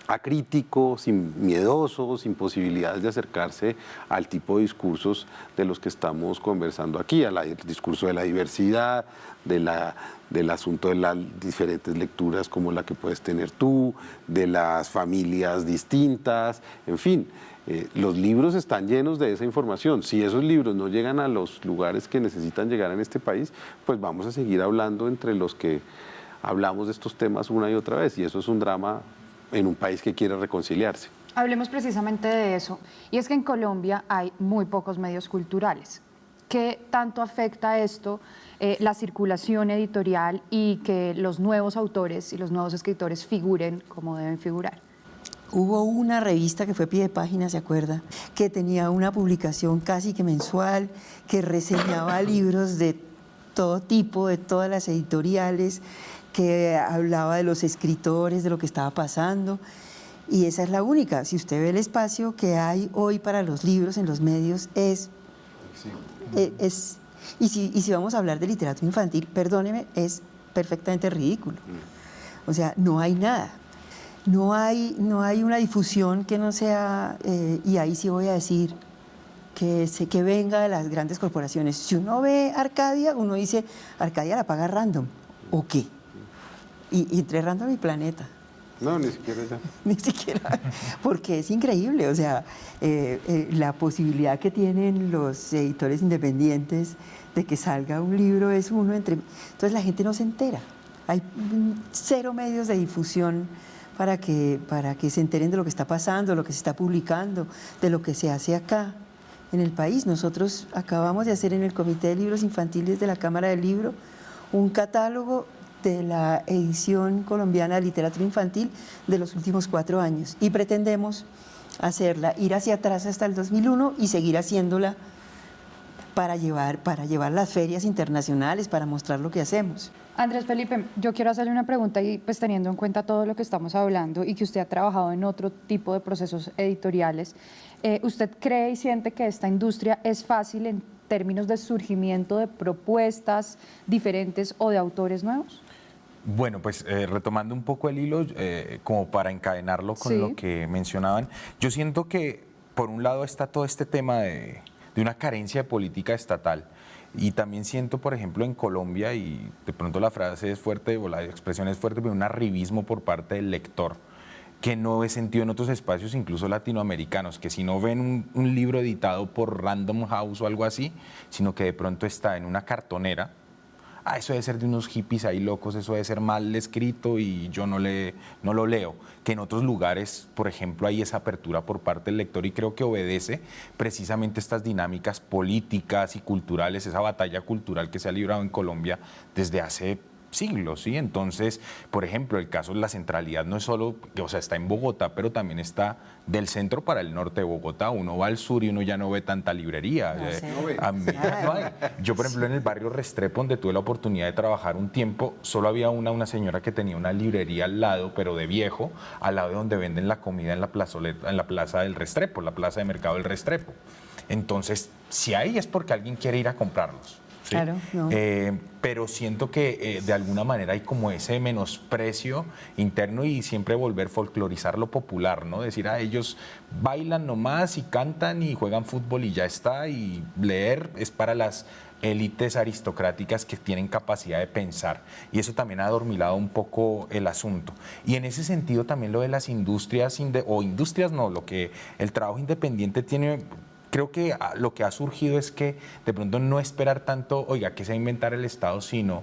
Speaker 7: acrítico, sin miedoso, sin posibilidades de acercarse al tipo de discursos de los que estamos conversando aquí, al discurso de la diversidad, del asunto de las diferentes lecturas como la que puedes tener tú, de las familias distintas, en fin. Los libros están llenos de esa información. Si esos libros no llegan a los lugares que necesitan llegar en este país, pues vamos a seguir hablando entre los que hablamos de estos temas una y otra vez, y eso es un drama en un país que quiere reconciliarse.
Speaker 4: Hablemos precisamente de eso, y es que en Colombia hay muy pocos medios culturales. ¿Qué tanto afecta esto la circulación editorial y que los nuevos autores y los nuevos escritores figuren como deben figurar?
Speaker 9: Hubo una revista que fue Pie de Página, ¿se acuerda? Que tenía una publicación casi que mensual, que reseñaba libros de todo tipo, de todas las editoriales, que hablaba de los escritores, de lo que estaba pasando, y esa es la única. Si usted ve el espacio que hay hoy para los libros en los medios, y si vamos a hablar de literatura infantil, perdóneme, es perfectamente ridículo. O sea, no hay nada. No hay una difusión que no sea, y ahí sí voy a decir, que venga de las grandes corporaciones. Si uno ve Arcadia, uno dice, Arcadia la paga Random, ¿o qué? Y entre Random y Planeta.
Speaker 7: No, ni siquiera ya.
Speaker 9: Ni siquiera, porque es increíble, o sea, la posibilidad que tienen los editores independientes de que salga un libro es uno entre... Entonces la gente no se entera. Hay cero medios de difusión para que se enteren de lo que está pasando, de lo que se está publicando, de lo que se hace acá en el país. Nosotros acabamos de hacer en el Comité de Libros Infantiles de la Cámara del Libro un catálogo de la edición colombiana de literatura infantil de los últimos 4 años, y pretendemos hacerla, ir hacia atrás hasta el 2001 y seguir haciéndola para llevar las ferias internacionales, para mostrar lo que hacemos.
Speaker 4: Andrés Felipe, yo quiero hacerle una pregunta, y pues teniendo en cuenta todo lo que estamos hablando y que usted ha trabajado en otro tipo de procesos editoriales, ¿usted cree y siente que esta industria es fácil en términos de surgimiento de propuestas diferentes o de autores nuevos?
Speaker 8: Bueno, pues retomando un poco el hilo, como para encadenarlo con lo que mencionaban, yo siento que por un lado está todo este tema de una carencia de política estatal, y también siento, por ejemplo, en Colombia, y de pronto la frase es fuerte o la expresión es fuerte, pero un arribismo por parte del lector, que no he sentido en otros espacios, incluso latinoamericanos, que si no ven un libro editado por Random House o algo así, sino que de pronto está en una cartonera, eso debe ser de unos hippies ahí locos, eso debe ser mal escrito y yo no lo leo. Que en otros lugares, por ejemplo, hay esa apertura por parte del lector, y creo que obedece precisamente estas dinámicas políticas y culturales, esa batalla cultural que se ha librado en Colombia desde hace siglos, ¿sí? Entonces, por ejemplo, el caso de la centralidad no es solo, o sea, está en Bogotá, pero también está del centro para el norte de Bogotá. Uno va al sur y uno ya no ve tanta librería. No hay. Yo, por ejemplo, en el barrio Restrepo, donde tuve la oportunidad de trabajar un tiempo, solo había una señora que tenía una librería al lado, pero de viejo, al lado de donde venden la comida en la plazoleta, en la plaza del Restrepo, la plaza de mercado del Restrepo. Entonces, si hay es porque alguien quiere ir a comprarlos. ¿Sí?
Speaker 9: Claro, no.
Speaker 8: Pero siento que de alguna manera hay como ese menosprecio interno, y siempre volver a folclorizar lo popular, ¿no? Decir, ellos bailan nomás y cantan y juegan fútbol y ya está, y leer es para las élites aristocráticas que tienen capacidad de pensar, y eso también ha adormilado un poco el asunto. Y en ese sentido también lo de las industrias, el trabajo independiente tiene... Creo que lo que ha surgido es que de pronto no esperar tanto, oiga, que se va a inventar el Estado, sino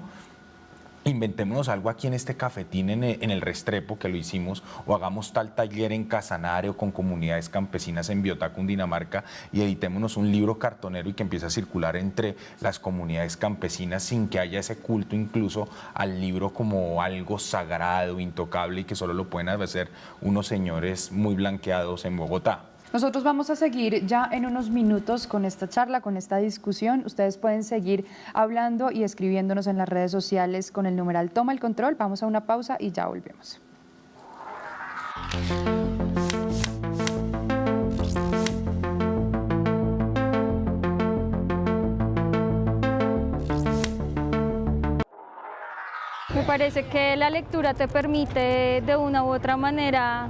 Speaker 8: inventémonos algo aquí en este cafetín en el Restrepo, que lo hicimos, o hagamos tal taller en Casanare o con comunidades campesinas en Biotá, Cundinamarca, y editémonos un libro cartonero y que empiece a circular entre las comunidades campesinas sin que haya ese culto incluso al libro como algo sagrado, intocable y que solo lo pueden hacer unos señores muy blanqueados en Bogotá.
Speaker 4: Nosotros vamos a seguir ya en unos minutos con esta charla, con esta discusión. Ustedes pueden seguir hablando y escribiéndonos en las redes sociales con el numeral Toma el Control. Vamos a una pausa y ya volvemos.
Speaker 16: Me parece que la lectura te permite de una u otra manera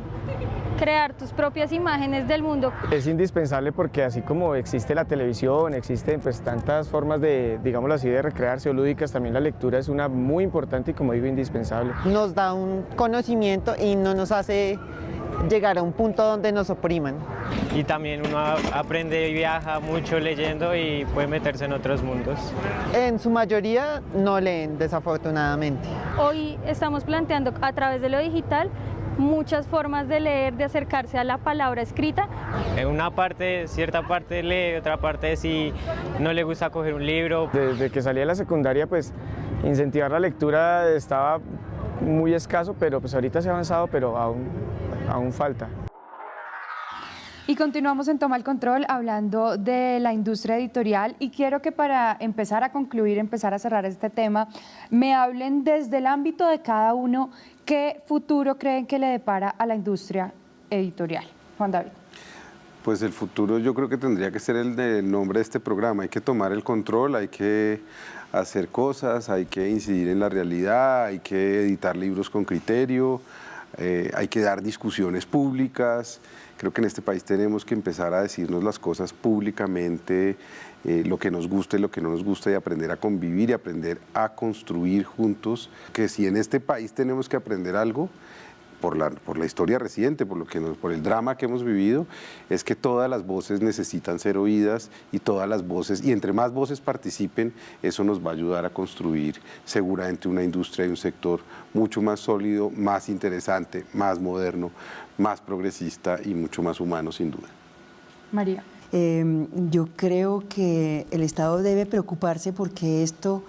Speaker 16: crear tus propias imágenes del mundo.
Speaker 17: Es indispensable porque así como existe la televisión, existen pues tantas formas de, digámoslo así, de recrearse o lúdicas, también la lectura es una muy importante y, como digo, indispensable.
Speaker 18: Nos da un conocimiento y no nos hace llegar a un punto donde nos opriman.
Speaker 19: Y también uno aprende y viaja mucho leyendo y puede meterse en otros mundos.
Speaker 18: En su mayoría no leen, desafortunadamente.
Speaker 16: Hoy estamos planteando a través de lo digital muchas formas de leer, de acercarse a la palabra escrita.
Speaker 19: En una parte, cierta parte lee, otra parte si no le gusta coger un libro.
Speaker 17: Desde que salí de la secundaria, pues incentivar la lectura estaba muy escaso, pero pues ahorita se ha avanzado, pero aún falta.
Speaker 4: Y continuamos en Toma el Control hablando de la industria editorial y quiero que para empezar a concluir, empezar a cerrar este tema, me hablen desde el ámbito de cada uno qué futuro creen que le depara a la industria editorial. Juan David.
Speaker 7: Pues el futuro yo creo que tendría que ser el del nombre de este programa. Hay que tomar el control, hay que hacer cosas, hay que incidir en la realidad, hay que editar libros con criterio, hay que dar discusiones públicas. Creo que en este país tenemos que empezar a decirnos las cosas públicamente, lo que nos gusta y lo que no nos gusta, y aprender a convivir y aprender a construir juntos. Que si en este país tenemos que aprender algo, por la historia reciente, por el drama que hemos vivido, es que todas las voces necesitan ser oídas y todas las voces, y entre más voces participen, eso nos va a ayudar a construir seguramente una industria y un sector mucho más sólido, más interesante, más moderno, más progresista y mucho más humano, sin duda.
Speaker 4: María.
Speaker 9: Yo creo que el Estado debe preocuparse porque esto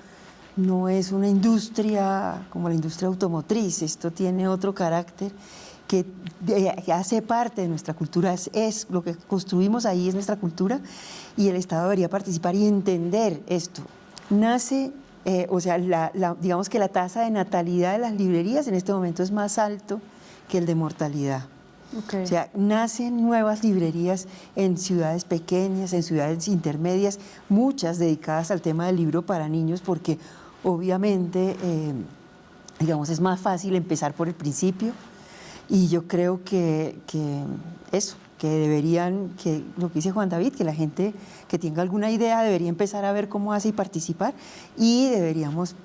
Speaker 9: no es una industria como la industria automotriz, esto tiene otro carácter que hace parte de nuestra cultura, es lo que construimos ahí, es nuestra cultura, y el Estado debería participar y entender esto. Nace, digamos que la tasa de natalidad de las librerías en este momento es más alto que el de mortalidad. Okay. O sea, nacen nuevas librerías en ciudades pequeñas, en ciudades intermedias, muchas dedicadas al tema del libro para niños, porque obviamente, digamos, es más fácil empezar por el principio, y yo creo que deberían, lo que dice Juan David, que la gente que tenga alguna idea debería empezar a ver cómo hace y participar, y deberíamos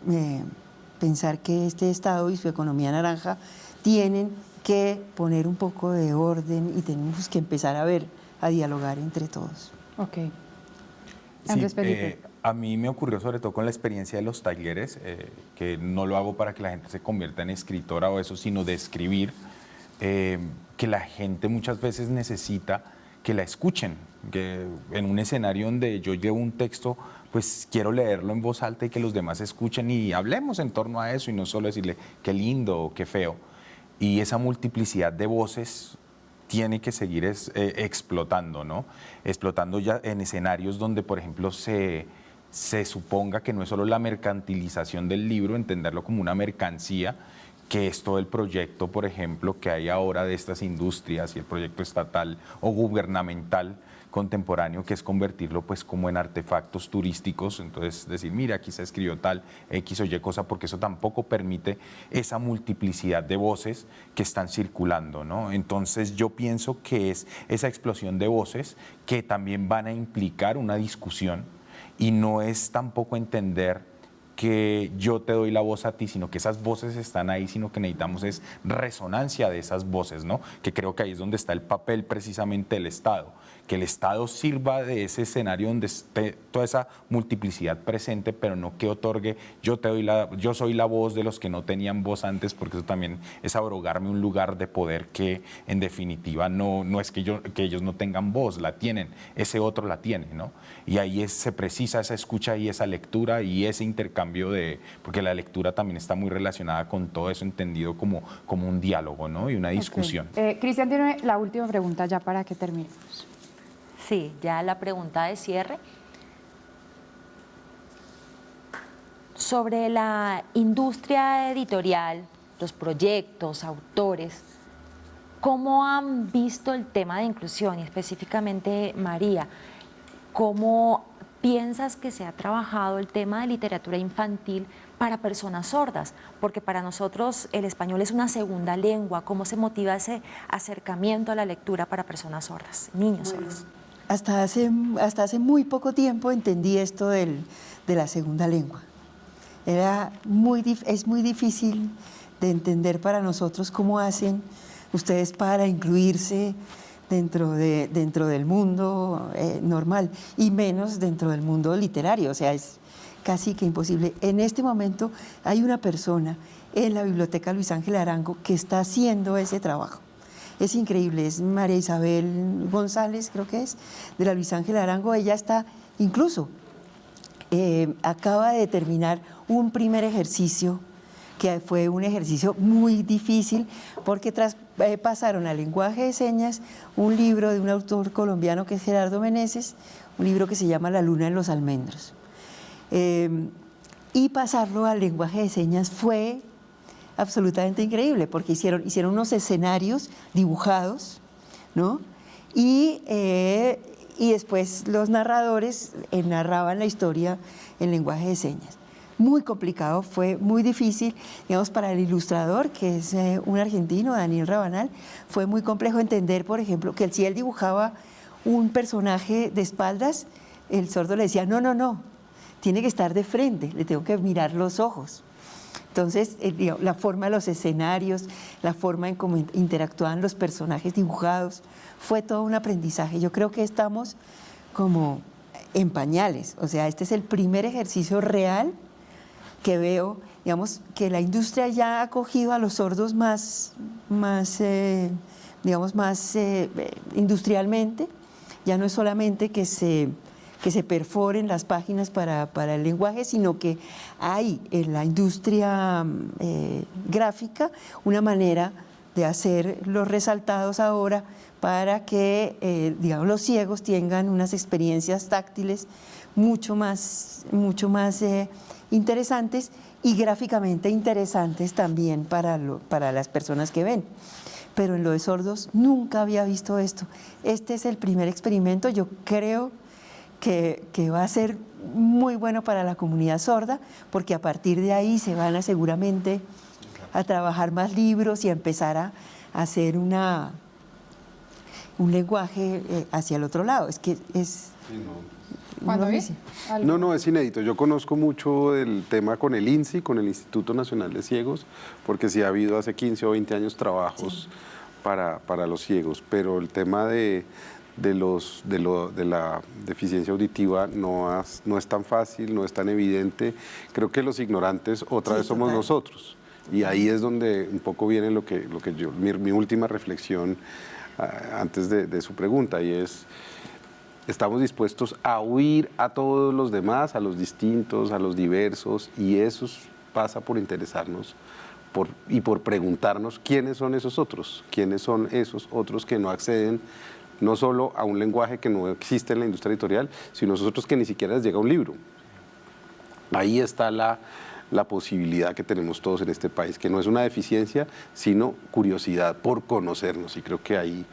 Speaker 9: pensar que este Estado y su economía naranja tienen que poner un poco de orden y tenemos que empezar a dialogar entre todos.
Speaker 4: Ok. Andrés Felipe.
Speaker 8: A mí me ocurrió sobre todo con la experiencia de los talleres, que no lo hago para que la gente se convierta en escritora o eso, sino de escribir, que la gente muchas veces necesita que la escuchen, que en un escenario donde yo llevo un texto, pues quiero leerlo en voz alta y que los demás escuchen y hablemos en torno a eso y no solo decirle qué lindo o qué feo. Y esa multiplicidad de voces tiene que seguir explotando, ¿no? Explotando ya en escenarios donde, por ejemplo, se suponga que no es solo la mercantilización del libro, entenderlo como una mercancía, que es todo el proyecto, por ejemplo, que hay ahora de estas industrias y el proyecto estatal o gubernamental contemporáneo, que es convertirlo pues como en artefactos turísticos, entonces decir, mira, aquí se escribió tal X o Y cosa, porque eso tampoco permite esa multiplicidad de voces que están circulando, ¿no? Entonces yo pienso que es esa explosión de voces que también van a implicar una discusión, y no es tampoco entender que yo te doy la voz a ti, sino que esas voces están ahí, sino que necesitamos es resonancia de esas voces, ¿no? Que creo que ahí es donde está el papel precisamente del Estado, que el Estado sirva de ese escenario donde esté toda esa multiplicidad presente, pero no que otorgue, yo soy la voz de los que no tenían voz antes, porque eso también es abrogarme un lugar de poder que en definitiva no es que ellos no tengan voz, la tienen, ese otro la tiene, ¿no? Y ahí se precisa esa escucha y esa lectura y ese intercambio porque la lectura también está muy relacionada con todo eso entendido como un diálogo, ¿no? Y una discusión.
Speaker 4: Cristian tiene la última pregunta ya para que terminemos.
Speaker 6: Sí, ya la pregunta de cierre. Sobre la industria editorial, los proyectos, autores, ¿cómo han visto el tema de inclusión? Y específicamente, María, ¿cómo piensas que se ha trabajado el tema de literatura infantil para personas sordas? Porque para nosotros el español es una segunda lengua. ¿Cómo se motiva ese acercamiento a la lectura para personas sordas, niños sordos?
Speaker 9: Hasta hace muy poco tiempo entendí esto de la segunda lengua. Es muy difícil de entender para nosotros cómo hacen ustedes para incluirse dentro del mundo normal y menos dentro del mundo literario. O sea, es casi que imposible. En este momento hay una persona en la Biblioteca Luis Ángel Arango que está haciendo ese trabajo. Es increíble, es María Isabel González, creo que es, de la Luis Ángel Arango. Ella está, incluso, acaba de terminar un primer ejercicio, que fue un ejercicio muy difícil, porque pasaron al lenguaje de señas un libro de un autor colombiano que es Gerardo Meneses, un libro que se llama La luna en los almendros. Y pasarlo al lenguaje de señas fue absolutamente increíble, porque hicieron unos escenarios dibujados, ¿no? Y después los narradores narraban la historia en lenguaje de señas. Muy complicado, fue muy difícil, digamos, para el ilustrador, que es un argentino, Daniel Rabanal, fue muy complejo entender, por ejemplo, que si él dibujaba un personaje de espaldas, el sordo le decía, no, tiene que estar de frente, le tengo que mirar los ojos. Entonces, la forma de los escenarios, la forma en cómo interactuaban los personajes dibujados, fue todo un aprendizaje. Yo creo que estamos como en pañales, o sea, este es el primer ejercicio real que veo, digamos, que la industria ya ha acogido a los sordos más industrialmente. Ya no es solamente que se perforen las páginas para el lenguaje, sino que hay en la industria gráfica una manera de hacer los resaltados ahora para que, digamos, los ciegos tengan unas experiencias táctiles mucho más interesantes y gráficamente interesantes también para las personas que ven. Pero en lo de sordos nunca había visto esto. Este es el primer experimento, yo creo que va a ser muy bueno para la comunidad sorda, porque a partir de ahí se van seguramente a trabajar más libros y a empezar a hacer un lenguaje hacia el otro lado. Es que es...
Speaker 7: No, es inédito. Yo conozco mucho del tema con el INSI, con el Instituto Nacional de Ciegos, porque sí ha habido hace 15 o 20 años trabajos para los ciegos, pero el tema de la deficiencia auditiva no es tan fácil, no es tan evidente. Creo que los ignorantes otra vez somos nosotros. Y ahí es donde un poco viene lo que yo, mi última reflexión antes de su pregunta, y es: estamos dispuestos a huir a todos los demás, a los distintos, a los diversos, y eso pasa por interesarnos y por preguntarnos quiénes son esos otros que no acceden no solo a un lenguaje que no existe en la industria editorial, sino a otros que ni siquiera les llega un libro. Ahí está la posibilidad que tenemos todos en este país, que no es una deficiencia, sino curiosidad por conocernos, y creo que ahí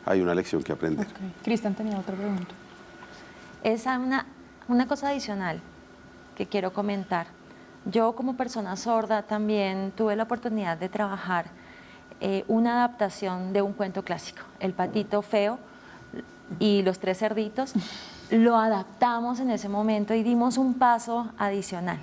Speaker 7: hay una lección que aprender.
Speaker 4: Okay. Cristian tenía otra pregunta.
Speaker 6: Esa una cosa adicional que quiero comentar. Yo como persona sorda también tuve la oportunidad de trabajar una adaptación de un cuento clásico, El patito feo y los tres cerditos. Lo adaptamos en ese momento y dimos un paso adicional,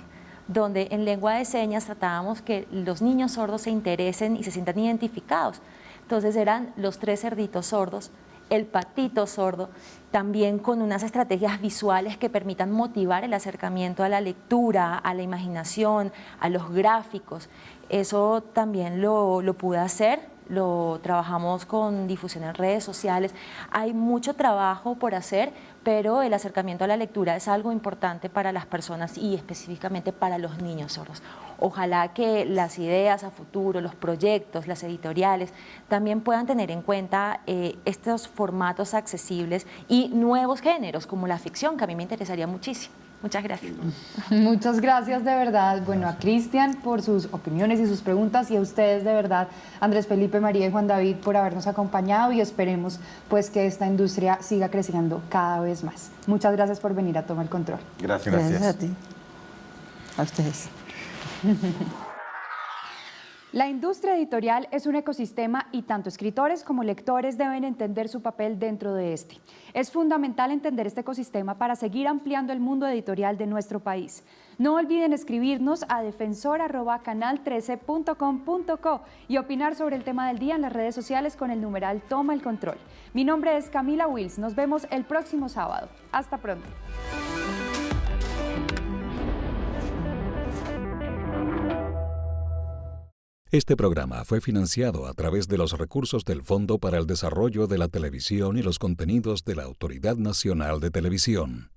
Speaker 6: donde en lengua de señas tratábamos que los niños sordos se interesen y se sientan identificados. Entonces eran los 3 cerditos sordos, el patito sordo, también con unas estrategias visuales que permitan motivar el acercamiento a la lectura, a la imaginación, a los gráficos. Eso también lo pude hacer. Lo trabajamos con difusión en redes sociales. Hay mucho trabajo por hacer, pero el acercamiento a la lectura es algo importante para las personas y específicamente para los niños sordos. Ojalá que las ideas a futuro, los proyectos, las editoriales, también puedan tener en cuenta estos formatos accesibles y nuevos géneros como la ficción, que a mí me interesaría muchísimo. Muchas gracias.
Speaker 4: Muchas gracias de verdad, bueno, a Cristian por sus opiniones y sus preguntas, y a ustedes de verdad, Andrés Felipe, María y Juan David, por habernos acompañado, y esperemos pues que esta industria siga creciendo cada vez más. Muchas gracias por venir a Toma el Control.
Speaker 7: Gracias.
Speaker 9: Gracias a ti. A ustedes.
Speaker 4: La industria editorial es un ecosistema y tanto escritores como lectores deben entender su papel dentro de este. Es fundamental entender este ecosistema para seguir ampliando el mundo editorial de nuestro país. No olviden escribirnos a defensor@canal13.com.co y opinar sobre el tema del día en las redes sociales con el numeral Toma el Control. Mi nombre es Camila Wills. Nos vemos el próximo sábado. Hasta pronto.
Speaker 20: Este programa fue financiado a través de los recursos del Fondo para el Desarrollo de la Televisión y los Contenidos de la Autoridad Nacional de Televisión.